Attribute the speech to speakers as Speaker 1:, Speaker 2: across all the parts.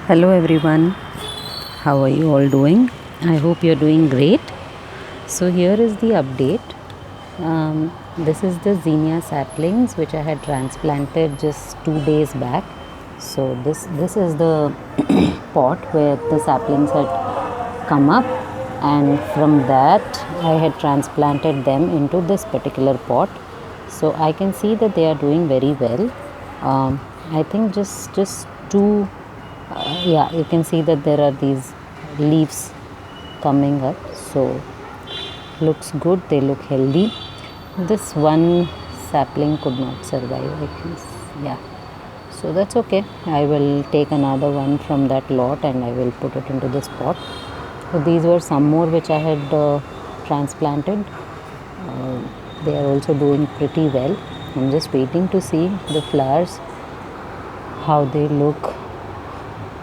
Speaker 1: Hello everyone, how are you all doing? I hope you're doing great. So here is the update. This is the zinnia saplings which I had transplanted just 2 days back. So this is the pot where the saplings had come up, and from that I had transplanted them into this particular pot. So I can see that they are doing very well. I think just two. Yeah, you can see that there are these leaves coming up, so looks good, they look healthy. This one sapling could not survive, I guess. Yeah, so that's okay. I will take another one from that lot and I will put it into this pot. So these were some more which I had transplanted. They are also doing pretty well. I'm just waiting to see the flowers, how they look,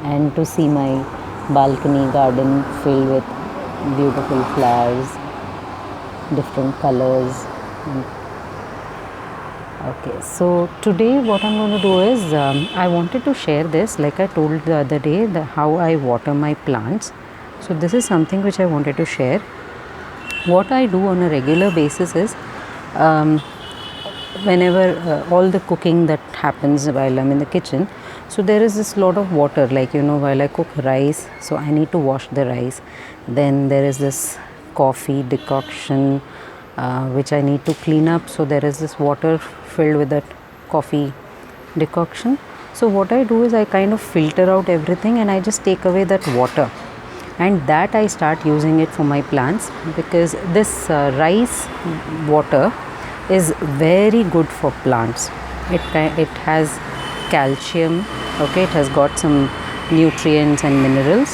Speaker 1: and to see my balcony garden filled with beautiful flowers, different colors. Okay, so today what I'm going to do is I wanted to share this, like I told the other day, how I water my plants. So this is something which I wanted to share. What I do on a regular basis is whenever all the cooking that happens while I'm in the kitchen, so there is this lot of water, like while I cook rice, so I need to wash the rice. Then there is this coffee decoction which I need to clean up, so there is this water filled with that coffee decoction. So what I do is I kind of filter out everything and I just take away that water, and that I start using it for my plants, because this rice water is very good for plants. It has calcium, okay, it has got some nutrients and minerals,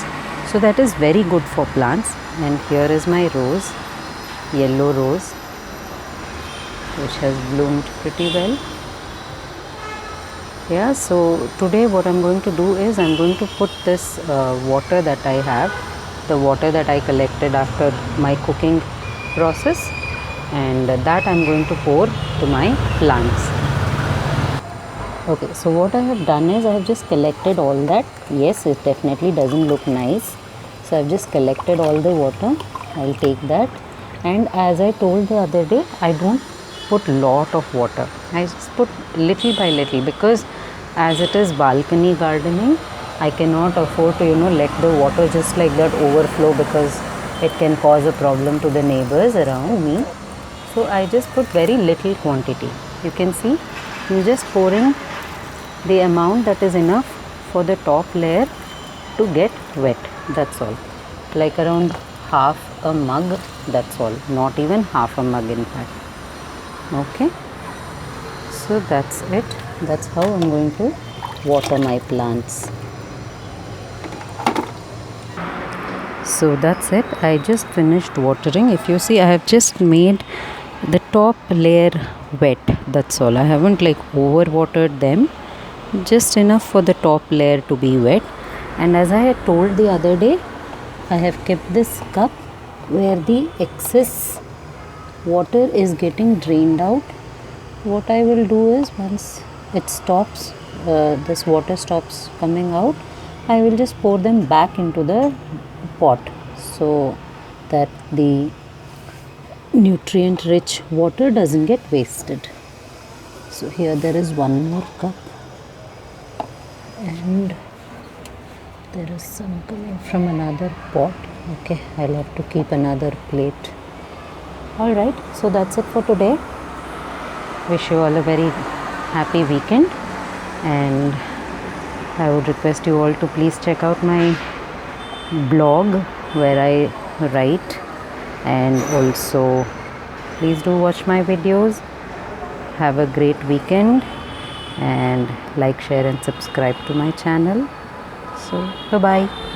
Speaker 1: so that is very good for plants. And here is my rose, yellow rose, which has bloomed pretty well. Yeah, so today what I'm going to do is I'm going to put this water that I have, the water that I collected after my cooking process, and that I'm going to pour to my plants. Okay, so what I have done is I have just collected all that. Yes, it definitely doesn't look nice, so I've just collected all the water. I'll take that, and as I told the other day, I don't put lot of water. I just put little by little, because as it is balcony gardening, I cannot afford to let the water just like that overflow, because it can cause a problem to the neighbors around me. So I just put very little quantity. You can see I'm just pouring the amount that is enough for the top layer to get wet. That's all, like around half a mug, that's all, not even half a mug in fact. Okay, so that's it. That's how I'm going to water my plants. So that's it, I just finished watering. If you see, I have just made the top layer wet, that's all. I haven't like over watered them, just enough for the top layer to be wet. And as I had told the other day, I have kept this cup where the excess water is getting drained out. What I will do is, once it stops, this water stops coming out, I will just pour them back into the pot, so that the nutrient rich water doesn't get wasted. So here there is one more cup, and there is some coming from another pot. Okay, I'll have to keep another plate. Alright, so that's it for today. Wish you all a very happy weekend, and I would request you all to please check out my blog where I write, and also please do watch my videos. Have a great weekend, and like, share and subscribe to my channel. So bye bye.